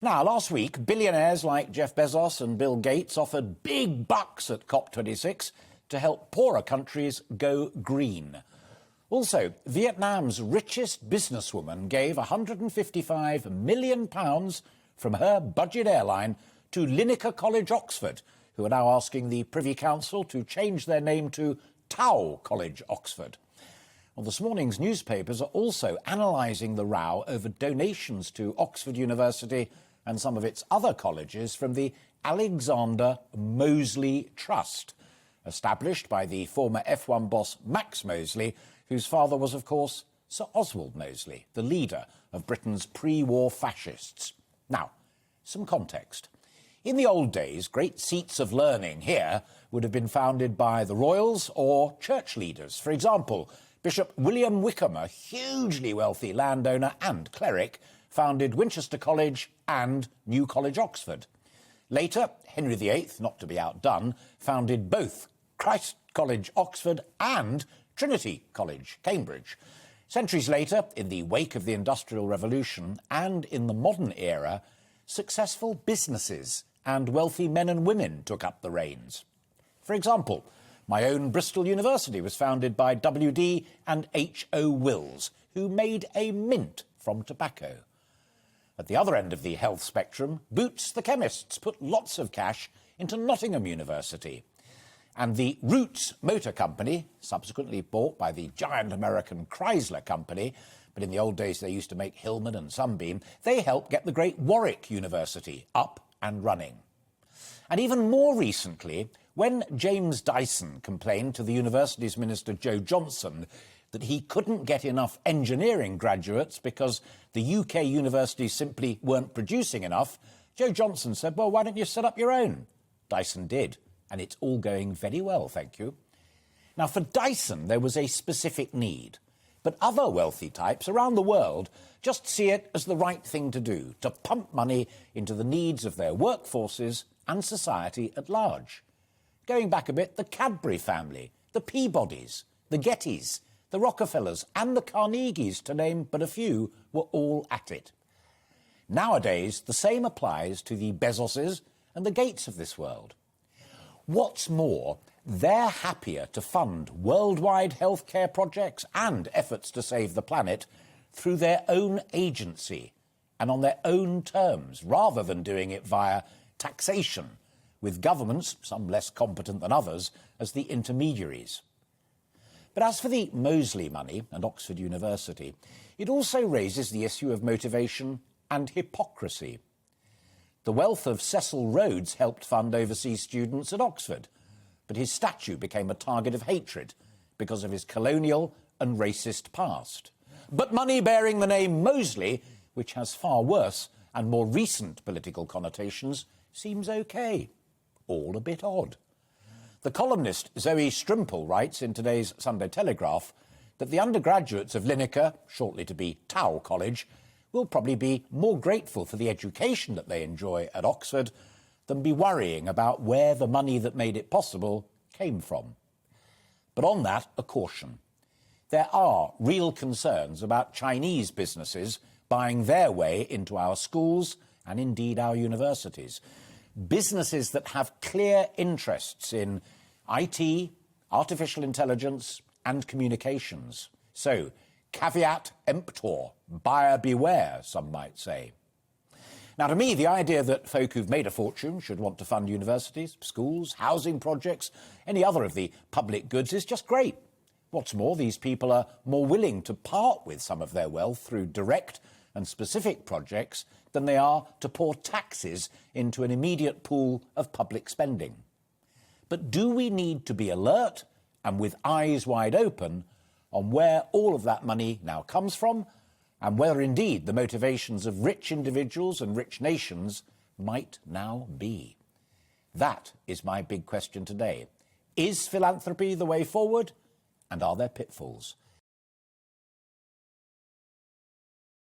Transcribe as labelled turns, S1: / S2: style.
S1: Now, last week, billionaires like Jeff Bezos and Bill Gates offered big bucks at COP26 to help poorer countries go green. Also, Vietnam's richest businesswoman gave £155 million from her budget airline to Lineker College, Oxford, who are now asking the Privy Council to change their name to Tau College, Oxford. Well, this morning's newspapers are also analysing the row over donations to Oxford University and some of its other colleges from the Alexander Mosley Trust, established by the former F1 boss Max Mosley, whose father was, of course, Sir Oswald Mosley, the leader of Britain's pre-war fascists. Now, some context. In the old days, great seats of learning here would have been founded by the royals or church leaders. For example, Bishop William Wickham, a hugely wealthy landowner and cleric, founded Winchester College and New College, Oxford. Later, Henry VIII, not to be outdone, founded both Christ College, Oxford and Trinity College, Cambridge. Centuries later, in the wake of the Industrial Revolution and in the modern era, successful businesses and wealthy men and women took up the reins. For example, my own Bristol University was founded by W.D. and H.O. Wills, who made a mint from tobacco. At the other end of the health spectrum, Boots the chemists put lots of cash into Nottingham University. And the Roots Motor Company, subsequently bought by the giant American Chrysler Company, but in the old days they used to make Hillman and Sunbeam, they helped get the great Warwick University up and running. And even more recently, when James Dyson complained to the university's Minister Joe Johnson that he couldn't get enough engineering graduates because the UK universities simply weren't producing enough, Joe Johnson said, well, why don't you set up your own? Dyson did, and it's all going very well, thank you. Now, for Dyson, there was a specific need, but other wealthy types around the world just see it as the right thing to do, to pump money into the needs of their workforces and society at large. Going back a bit, the Cadbury family, the Peabodys, the Gettys, the Rockefellers and the Carnegies, to name but a few, were all at it. Nowadays, the same applies to the Bezoses and the Gates of this world. What's more, they're happier to fund worldwide healthcare projects and efforts to save the planet through their own agency and on their own terms, rather than doing it via taxation, with governments, some less competent than others, as the intermediaries. But as for the Mosley money and Oxford University, it also raises the issue of motivation and hypocrisy. The wealth of Cecil Rhodes helped fund overseas students at Oxford, but his statue became a target of hatred because of his colonial and racist past. But money bearing the name Mosley, which has far worse and more recent political connotations, seems okay. All a bit odd. The columnist Zoe Strimple writes in today's Sunday Telegraph that the undergraduates of Lineker, shortly to be Tau College, will probably be more grateful for the education that they enjoy at Oxford than be worrying about where the money that made it possible came from. But on that, a caution. There are real concerns about Chinese businesses buying their way into our schools and indeed our universities. Businesses that have clear interests in IT, artificial intelligence and communications. So, caveat emptor, buyer beware, some might say. Now, to me, the idea that folk who've made a fortune should want to fund universities, schools, housing projects, any other of the public goods is just great. What's more, these people are more willing to part with some of their wealth through direct and specific projects than they are to pour taxes into an immediate pool of public spending. But do we need to be alert and with eyes wide open on where all of that money now comes from and whether indeed the motivations of rich individuals and rich nations might now be? That is my big question today. Is philanthropy the way forward? And are there pitfalls?